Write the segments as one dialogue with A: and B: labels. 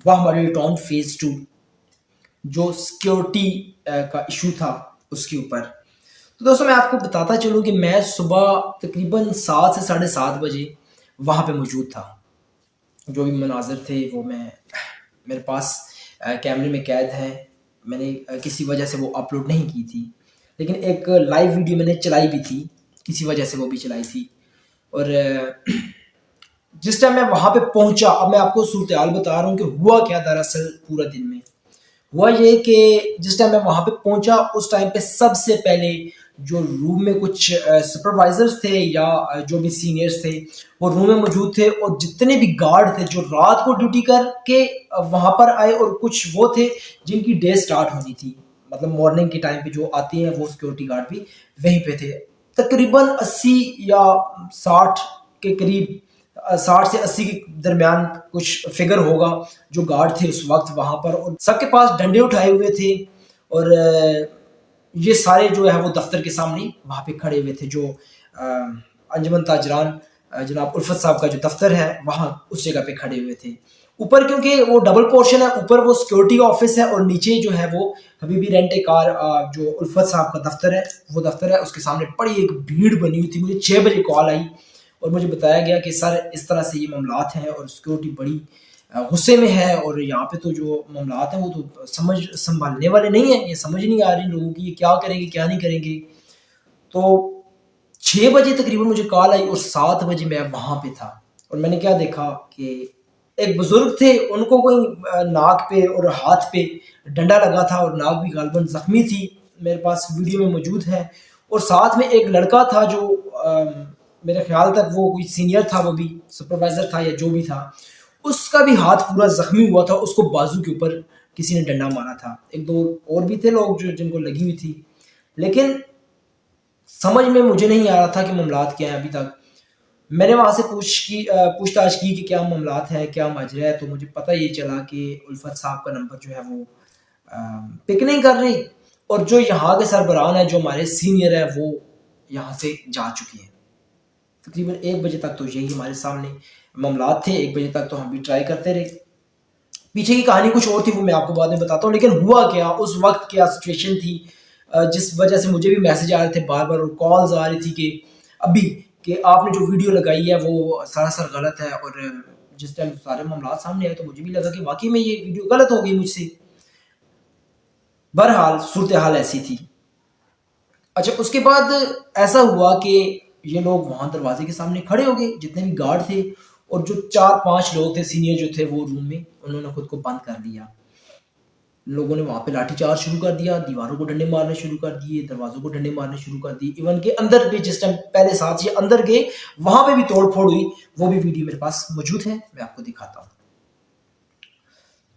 A: وہ ہمارے town phase 2 جو سیکیورٹی کا ایشو تھا اس کے اوپر. تو دوستوں میں آپ کو بتاتا چلوں کہ میں صبح تقریباً 7 سے 7:30 بجے وہاں پہ موجود تھا. جو بھی مناظر تھے وہ میرے پاس کیمرے میں قید ہے. میں نے کسی وجہ سے وہ اپلوڈ نہیں کی تھی، لیکن ایک لائیو ویڈیو میں نے چلائی بھی تھی، کسی وجہ سے وہ بھی چلائی تھی. اور جس ٹائم میں وہاں پہ پہنچا، اب میں آپ کو صورتحال بتا رہا ہوں کہ ہوا کیا. دراصل پورا دن میں ہوا یہ کہ جس ٹائم میں وہاں پہ پہنچا اس ٹائم پہ سب سے پہلے جو روم میں کچھ سپروائزرز تھے یا جو بھی سینئرز تھے وہ روم میں موجود تھے، اور جتنے بھی گارڈ تھے جو رات کو ڈیوٹی کر کے وہاں پر آئے، اور کچھ وہ تھے جن کی ڈے سٹارٹ ہونی تھی، مطلب مارننگ کے ٹائم پہ جو آتے ہیں وہ سیکورٹی گارڈ بھی وہیں پہ تھے. تقریباً 80 یا 60 کے قریب، 60 سے 80 کے درمیان کچھ فگر ہوگا جو گارڈ تھے اس وقت وہاں پر، اور سب کے پاس ڈنڈے اٹھائے ہوئے تھے. اور یہ سارے جو ہے وہ دفتر کے سامنے وہاں پہ کھڑے ہوئے تھے. جو انجمن تاجران جناب الفت صاحب کا جو دفتر ہے وہاں اس جگہ پہ کھڑے ہوئے تھے. اوپر کیونکہ وہ ڈبل پورشن ہے، اوپر وہ سیکورٹی کا آفس ہے اور نیچے جو ہے وہ حبیبی رینٹ اے کار جو الفت صاحب کا دفتر ہے وہ دفتر ہے. اس کے سامنے بڑی ایک بھیڑ بنی ہوئی تھی. مجھے 6 بجے کال آئی اور مجھے بتایا گیا کہ سر اس طرح سے یہ معاملات ہیں اور سیکورٹی بڑی غصے میں ہے، اور یہاں پہ تو جو معاملات ہیں وہ تو سنبھالنے والے نہیں ہیں. یہ سمجھ نہیں آ رہی لوگوں کی یہ کیا کریں گے کیا نہیں کریں گے. تو 6 بجے تقریباً مجھے کال آئی اور 7 بجے میں وہاں پہ تھا. اور میں نے کیا دیکھا کہ ایک بزرگ تھے، ان کو کوئی ناک پہ اور ہاتھ پہ ڈنڈا لگا تھا اور ناک بھی غالباً زخمی تھی، میرے پاس ویڈیو میں موجود ہے. اور ساتھ میں ایک لڑکا تھا جو میرے خیال تک وہ کوئی سینئر تھا، وہ بھی سپروائزر تھا یا جو بھی تھا، اس کا بھی ہاتھ پورا زخمی ہوا تھا. اس کو بازو کے اوپر کسی نے ڈنڈا مارا تھا. ایک دو اور بھی تھے لوگ جن کو لگی ہوئی تھی، لیکن سمجھ میں مجھے نہیں آ رہا تھا کہ معاملات کیا ہیں. ابھی تک میں نے وہاں سے پوچھ تاچھ کی کہ کیا معاملات ہے کیا ماجرا ہے، تو مجھے پتہ یہ چلا کہ الفت صاحب کا نمبر جو ہے وہ پک نہیں کر رہی، اور جو یہاں کے سربراہ ہیں جو ہمارے سینئر ہیں وہ یہاں سے جا چکی ہیں. تقریباً 1 بجے تک تو یہی ہمارے سامنے معاملات تھے. 1 بجے تک تو ہم بھی ٹرائی کرتے رہے. پیچھے کی کہانی کچھ اور تھی، وہ میں آپ کو بعد میں بتاتا ہوں. لیکن ہوا کیا اس وقت، کیا سچویشن تھی جس وجہ سے مجھے بھی میسج آ رہے تھے بار بار اور کالز آ رہی تھی کہ ابھی کہ آپ نے جو ویڈیو لگائی ہے وہ سراسر غلط ہے. اور جس ٹائم سارے معاملات سامنے آئے تو مجھے بھی لگا کہ واقعی میں یہ ویڈیو غلط ہو گئی مجھ سے. بہرحال صورتحال ایسی تھی. اچھا اس کے بعد ایسا ہوا کہ یہ لوگ وہاں دروازے کے سامنے کھڑے ہو گئے، جتنے بھی گارڈ تھے، اور جو 4-5 لوگ تھے سینئر جو تھے وہ روم میں، انہوں نے خود کو بند کر لیا. لوگوں نے وہاں پہ لاٹھی چارج شروع کر دیا، دیواروں کو ڈنڈے مارنے شروع کر دیے، دروازوں کو ڈنڈے مارنے شروع کر دیے. ایون کہ اندر بھی جس ٹائم پہلے ساتھ یہ اندر گئے وہاں پہ بھی توڑ پھوڑ ہوئی. وہ بھی ویڈیو میرے پاس موجود ہے، میں آپ کو دکھاتا ہوں.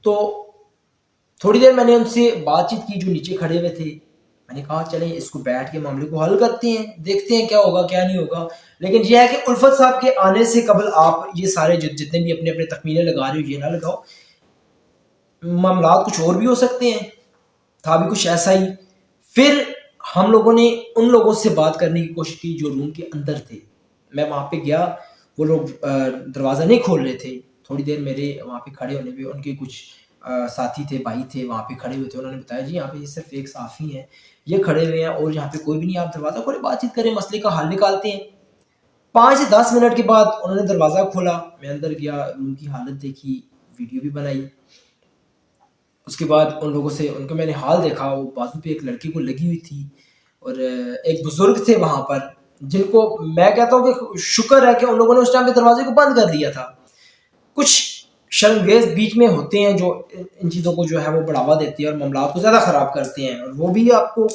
A: تو تھوڑی دیر میں نے ان سے بات چیت کی جو نیچے کھڑے ہوئے تھے. میں نے کہا چلیں اس کو بیٹھ کے معاملے کو حل کرتے ہیں، دیکھتے ہیں کیا ہوگا کیا نہیں ہوگا. لیکن یہ ہے کہ الفت صاحب کے آنے سے قبل آپ یہ سارے جتنے بھی اپنے اپنے تخمینے لگا رہے ہو یہ نہ لگاؤ. معاملات کچھ اور بھی ہو سکتے ہیں، تھا بھی کچھ ایسا ہی. پھر ہم لوگوں نے ان لوگوں سے بات کرنے کی کوشش کی جو روم کے اندر تھے. میں وہاں پہ گیا، وہ لوگ دروازہ نہیں کھول رہے تھے. تھوڑی دیر میرے وہاں پہ کھڑے ہونے پہ ان کے کچھ ساتھی تھے، بھائی تھے وہاں پہ کھڑے ہوئے تھے. انہوں نے بتایا جی یہاں پہ یہ صرف ایک صحافی ہیں، یہ کھڑے ہوئے ہیں اور یہاں پہ کوئی بھی نہیں، آپ دروازہ کھولے بات چیت کریں، مسئلے کا حل نکالتے ہیں. 5 سے 10 منٹ کے بعد انہوں نے دروازہ کھولا. میں اندر گیا، روم کی حالت دیکھی، ویڈیو بھی بنائی. اس کے بعد ان لوگوں سے ان کا میں نے حال دیکھا. وہ بازو پہ ایک لڑکی کو لگی ہوئی تھی اور ایک بزرگ تھے وہاں پر جن کو میں کہتا ہوں کہ شکر ہے کہ ان لوگوں نے اس ٹائم پہ دروازے کو بند کر دیا تھا. کچھ شرمگیز بیچ میں ہوتے ہیں جو ان چیزوں کو جو ہے وہ بڑھاوا دیتے ہیں اور معاملات کو زیادہ خراب کرتے ہیں، اور وہ بھی آپ کو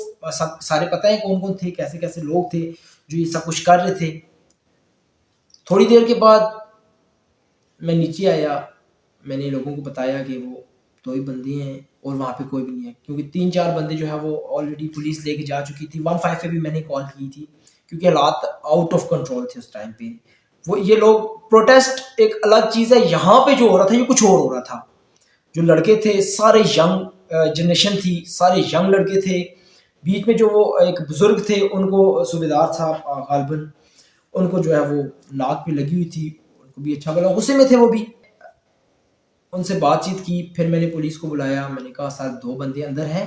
A: سارے پتہ ہیں کون کون تھے، کیسے کیسے لوگ تھے جو یہ سب کچھ کر رہے تھے. تھوڑی دیر کے بعد میں نیچے آیا. میں نے لوگوں کو بتایا کہ وہ 2 ہی بندے ہیں اور وہاں پہ کوئی بھی نہیں ہے، کیونکہ 3-4 بندے جو ہے وہ آلریڈی پولیس لے کے جا چکی تھی. 15 پہ بھی میں نے کال کی تھی کیونکہ حالات آؤٹ آف کنٹرول تھے اس ٹائم پہ. وہ یہ لوگ پروٹیسٹ ایک الگ چیز ہے، یہاں پہ جو ہو رہا تھا یہ کچھ اور ہو رہا تھا. جو لڑکے تھے سارے ینگ جنریشن تھی، سارے ینگ لڑکے تھے. بیچ میں جو وہ ایک بزرگ تھے ان کو صوبیدار صاحب غالباً ان کو جو ہے وہ ناک پہ لگی ہوئی تھی، ان کو بھی اچھا بلا غصے میں تھے وہ بھی. ان سے بات چیت کی. پھر میں نے پولیس کو بلایا, میں نے کہا سر 2 بندے اندر ہیں,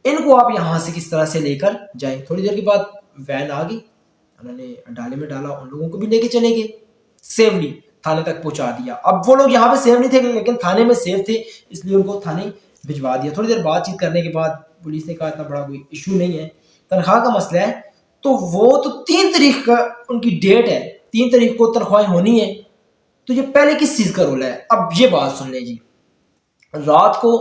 A: ان کو آپ یہاں سے کس طرح سے لے کر جائیں. تھوڑی دیر کے بعد وین آ گئی, انہوں نے ڈالے میں ڈالا, ان لوگوں کو بھی لے کے چلے گئے, سیفلی تھانے تک پہنچا دیا. اب وہ لوگ یہاں پہ سیف نہیں تھے لیکن تھانے میں سیف تھے, اس لیے ان کو تھانے بھجوا دیا. تھوڑی دیر بات چیت کرنے کے بعد پولیس نے کہا اتنا بڑا کوئی ایشو نہیں ہے, تنخواہ کا مسئلہ ہے. تو وہ تو 3 تاریخ کا ان کی ڈیٹ ہے, 3 تاریخ کو تنخواہیں ہونی ہے, تو یہ پہلے کس چیز کا رول ہے. اب یہ بات سن لیں جی. رات کو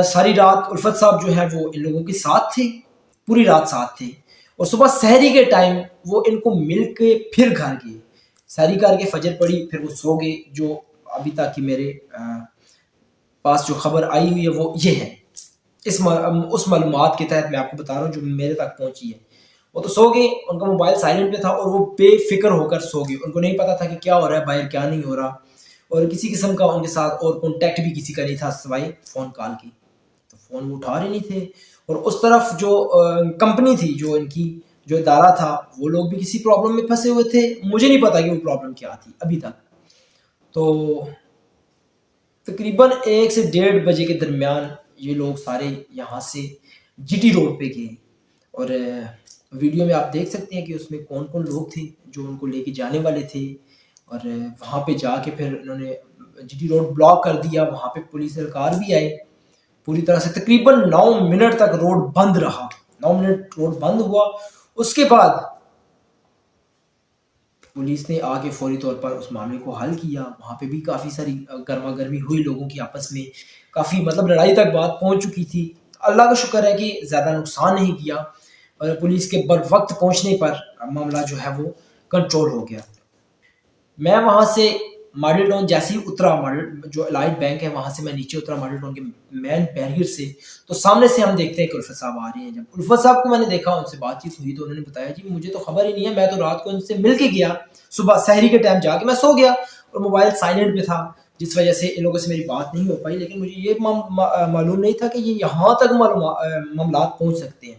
A: ساری رات الفت صاحب جو ہے وہ ان لوگوں کے ساتھ تھے, پوری رات ساتھ تھے, اور صبح سحری کے ٹائم وہ ان کو مل کے پھر گھر گئے. سحری کر کے فجر پڑی, پھر وہ سو گئے. جو ابھی تک کی میرے پاس جو خبر آئی ہوئی ہے وہ یہ ہے, اس معلومات کے تحت میں آپ کو بتا رہا ہوں جو میرے تک پہنچی ہے. وہ تو سو گئے, ان کا موبائل سائلنٹ پہ تھا اور وہ بے فکر ہو کر سو گئے. ان کو نہیں پتا تھا کہ کیا ہو رہا ہے باہر, کیا نہیں ہو رہا, اور کسی قسم کا ان کے ساتھ اور کانٹیکٹ بھی کسی کا نہیں تھا سوائے فون کال کی. تو فون وہ اٹھا رہے نہیں تھے, اور اس طرف جو کمپنی تھی, جو ان کی جو ادارہ تھا, وہ لوگ بھی کسی پرابلم میں پھنسے ہوئے تھے. مجھے نہیں پتا کہ وہ پرابلم کیا تھی ابھی تک. تو تقریباً 1 سے 1:30 بجے کے درمیان یہ لوگ سارے یہاں سے جی ٹی روڈ پہ گئے, اور ویڈیو میں آپ دیکھ سکتے ہیں کہ اس میں کون کون لوگ تھے جو ان کو لے کے جانے والے تھے. اور وہاں پہ جا کے پھر انہوں نے جی ٹی روڈ بلاک کر دیا. وہاں پہ پولیس اہلکار بھی آئے پوری طرح سے. تقریباً 9 منٹ تک روڈ بند رہا, 9 منٹ روڈ بند ہوا. اس کے بعد پولیس نے آ کے فوری طور پر اس معاملے کو حل کیا. وہاں پہ بھی کافی ساری گرما گرمی ہوئی لوگوں کی آپس میں, کافی مطلب لڑائی تک بات پہنچ چکی تھی. اللہ کا شکر ہے کہ زیادہ نقصان نہیں کیا, اور پولیس کے بر وقت پہنچنے پر معاملہ جو ہے وہ کنٹرول ہو گیا. میں وہاں سے ماڈل ٹاؤن جیسے ہی اترا, ماڈل جو الائٹ بینک ہے وہاں سے میں نیچے اترا ماڈل ٹاؤن کے مین بیریئر سے, تو سامنے سے ہم دیکھتے ہیں کہ الفت صاحب آ رہے ہیں. جب الفت صاحب کو میں نے دیکھا, ان سے بات چیت ہوئی, تو انہوں نے بتایا جی مجھے تو خبر ہی نہیں ہے, میں تو رات کو ان سے مل کے گیا, صبح سحری کے ٹائم جا کے میں سو گیا, اور موبائل سائلنٹ پہ تھا, جس وجہ سے ان لوگوں سے میری بات نہیں ہو پائی. لیکن مجھے یہ معلوم نہیں تھا کہ یہ یہاں تک معاملات پہنچ سکتے ہیں.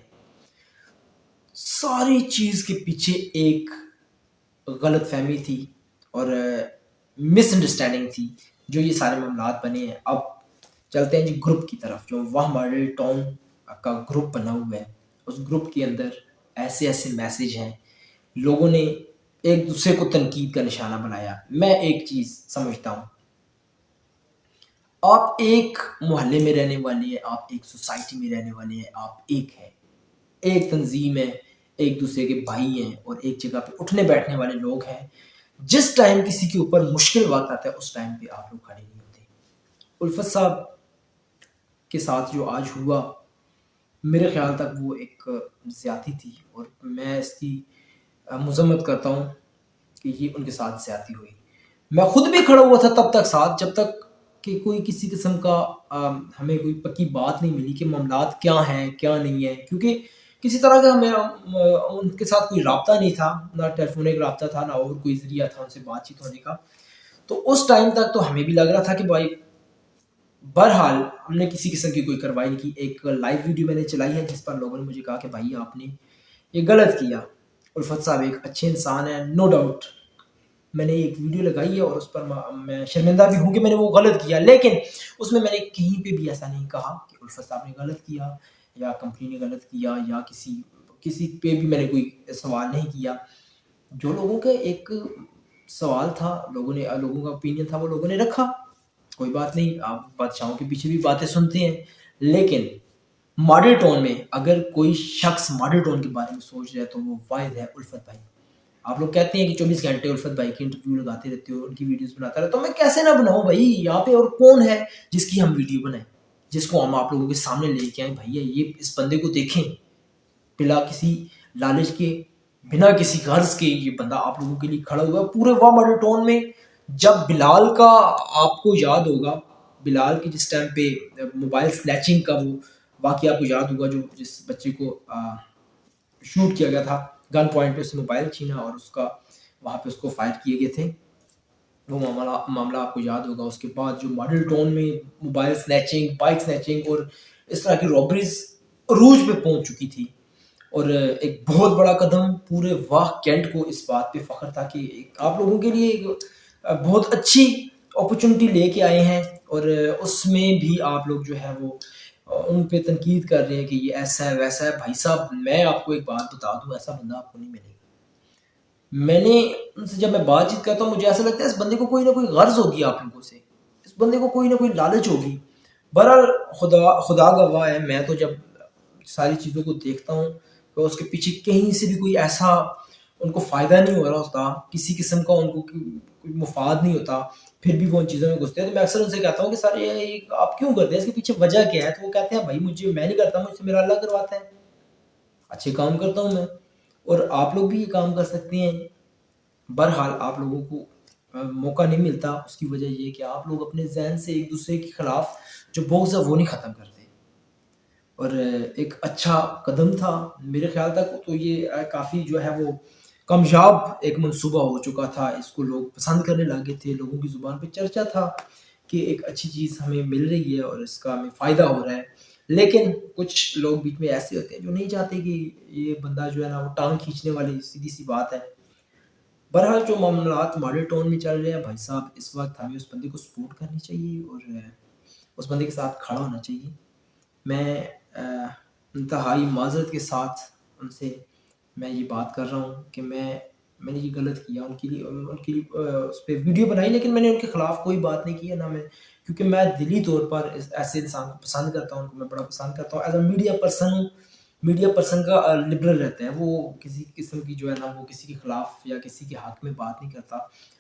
A: ساری چیز کے پیچھے ایک غلط فہمی تھی اور مس انڈرسٹینڈنگ تھی, جو یہ سارے معاملات بنے ہیں. اب چلتے ہیں جی گروپ کی طرف. جو وہ ماڈل ٹاؤن کا گروپ بنا ہوا ہے, اس گروپ کے اندر ایسے ایسے میسیج ہیں, لوگوں نے ایک دوسرے کو تنقید کا نشانہ بنایا. میں ایک چیز سمجھتا ہوں, آپ ایک محلے میں رہنے والے ہیں, آپ ایک سوسائٹی میں رہنے والے ہیں, آپ ایک ہیں, ایک تنظیم ہے, ایک دوسرے کے بھائی ہیں, اور ایک جگہ پہ اٹھنے بیٹھنے والے لوگ ہیں. جس ٹائم کسی کے اوپر مشکل وقت آتا ہے اس ٹائم پہ آپ لوگ کھڑے نہیں ہوتے. الفت صاحب کے ساتھ جو آج ہوا, میرے خیال تک وہ ایک زیادتی تھی, اور میں اس کی مذمت کرتا ہوں کہ یہ ان کے ساتھ زیادتی ہوئی. میں خود بھی کھڑا ہوا تھا تب تک ساتھ, جب تک کہ کوئی کسی قسم کا ہمیں کوئی پکی بات نہیں ملی کہ معاملات کیا ہیں کیا نہیں ہے, کیونکہ کسی طرح کا ہمیں ان کے ساتھ کوئی رابطہ نہیں تھا, نہ ٹیلی فونک رابطہ تھا, نہ اور کوئی ذریعہ تھا ان سے بات چیت ہونے کا. تو اس ٹائم تک تو ہمیں بھی لگ رہا تھا کہ بھائی بہرحال ہم نے کسی قسم کی کوئی کارروائی نہیں کی. ایک لائیو ویڈیو میں نے چلائی ہے جس پر لوگوں نے مجھے کہا کہ بھائی آپ نے یہ غلط کیا. الفت صاحب ایک اچھے انسان ہیں, نو ڈاؤٹ. میں نے ایک ویڈیو لگائی ہے اور اس پر میں شرمندہ بھی ہوں کہ میں نے وہ غلط کیا, لیکن اس میں نے کہیں پہ بھی ایسا نہیں کہا کہ الفت صاحب نے غلط کیا یا کمپنی نے غلط کیا, یا کسی پہ بھی میں نے کوئی سوال نہیں کیا. جو لوگوں کا ایک سوال تھا, لوگوں کا اوپینین تھا, وہ لوگوں نے رکھا. کوئی بات نہیں, آپ بادشاہوں کے پیچھے بھی باتیں سنتے ہیں, لیکن ماڈل ٹاؤن میں اگر کوئی شخص ماڈل ٹاؤن کے بارے میں سوچ رہا ہے تو وہ واحد ہے الفت بھائی. آپ لوگ کہتے ہیں کہ 24 گھنٹے الفت بھائی کی انٹرویو لگاتے رہتے ہو, ان کی ویڈیوز بناتا رہتا ہوں. میں کیسے نہ بناؤں بھائی, یہاں پہ اور کون ہے جس کی ہم ویڈیو بنائیں, جس کو ہم آپ لوگوں کے سامنے لے کے آئیں. بھیا یہ اس بندے کو دیکھیں, بلا کسی لالچ کے, بنا کسی غرض کے یہ بندہ آپ لوگوں کے لیے کھڑا ہوا ہے پورے وہ ماڈل ٹاؤن میں. جب بلال کا آپ کو یاد ہوگا, بلال کی جس ٹائم پہ موبائل سنیچنگ کا وہ واقعہ آپ کو یاد ہوگا, جو جس بچے کو شوٹ کیا گیا تھا, گن پوائنٹ پہ اس نے موبائل چھینا اور اس کا وہاں پہ اس کو فائر کیے گئے تھے, وہ معاملہ آپ کو یاد ہوگا. اس کے بعد جو ماڈل ٹاؤن میں موبائل سنیچنگ, بائک سنیچنگ اور اس طرح کی رابریز عروج پہ پہنچ چکی تھی, اور ایک بہت بڑا قدم پورے واہ کینٹ کو اس بات پہ فخر تھا کہ آپ لوگوں کے لیے ایک بہت اچھی اپرچونٹی لے کے آئے ہیں اور اس میں بھی آپ لوگ جو ہے وہ ان پہ تنقید کر رہے ہیں کہ یہ ایسا ہے ویسا ہے. بھائی صاحب میں آپ کو ایک بات بتا دوں، ایسا بندہ آپ کو نہیں ملے گا. میں نے ان سے جب میں بات چیت کرتا ہوں مجھے ایسا لگتا ہے اس بندے کو کوئی نہ کوئی غرض ہوگی آپ لوگوں سے، اس بندے کو کوئی نہ کوئی لالچ ہوگی. بہرحال خدا گواہ ہے، میں تو جب ساری چیزوں کو دیکھتا ہوں تو اس کے پیچھے کہیں سے بھی کوئی ایسا ان کو فائدہ نہیں ہو رہا ہوتا، کسی قسم کا ان کو کوئی مفاد نہیں ہوتا، پھر بھی وہ ان چیزوں میں گھستے ہیں. تو میں اکثر ان سے کہتا ہوں کہ سر یہ آپ کیوں کرتے ہیں، اس کے پیچھے وجہ کیا ہے؟ تو وہ کہتے ہیں بھائی مجھے میں نہیں کرتا، مجھ سے میرا اللہ کرواتا ہے. اچھے کام کرتا ہوں میں، اور آپ لوگ بھی یہ کام کر سکتے ہیں. بہرحال آپ لوگوں کو موقع نہیں ملتا، اس کی وجہ یہ ہے کہ آپ لوگ اپنے ذہن سے ایک دوسرے کے خلاف جو بغض ہے وہ نہیں ختم کرتے. اور ایک اچھا قدم تھا میرے خیال تک تو یہ کافی جو ہے وہ کامیاب ایک منصوبہ ہو چکا تھا. اس کو لوگ پسند کرنے لگے تھے، لوگوں کی زبان پہ چرچا تھا کہ ایک اچھی چیز ہمیں مل رہی ہے اور اس کا ہمیں فائدہ ہو رہا ہے. لیکن کچھ لوگ بیچ میں ایسے ہوتے ہیں جو نہیں چاہتے کہ یہ بندہ جو ہے نا وہ ٹانگ کھینچنے والی سیدھی سی بات ہے. بہرحال جو معاملات ماڈل ٹون میں چل رہے ہیں بھائی صاحب، اس وقت ہمیں اس بندے کو سپورٹ کرنی چاہیے اور اس بندے کے ساتھ کھڑا ہونا چاہیے. میں انتہائی معذرت کے ساتھ ان سے میں یہ بات کر رہا ہوں کہ میں نے یہ غلط کیا ان کے لیے اس پہ ویڈیو بنائی، لیکن میں نے ان کے خلاف کوئی بات نہیں کی ہے نہ میں، کیونکہ میں دلی طور پر ایسے انسان کو پسند کرتا ہوں، ان کو میں بڑا پسند کرتا ہوں. ایز اے میڈیا پرسن ہوں، میڈیا پرسن کا لبرل رہتا ہے، وہ کسی قسم کی جو ہے نا وہ کسی کے خلاف یا کسی کے حق میں بات نہیں کرتا،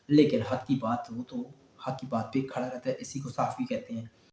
A: لیکن حق کی بات وہ تو حق کی بات پہ کھڑا رہتا ہے، اسی کو صافی کہتے ہیں.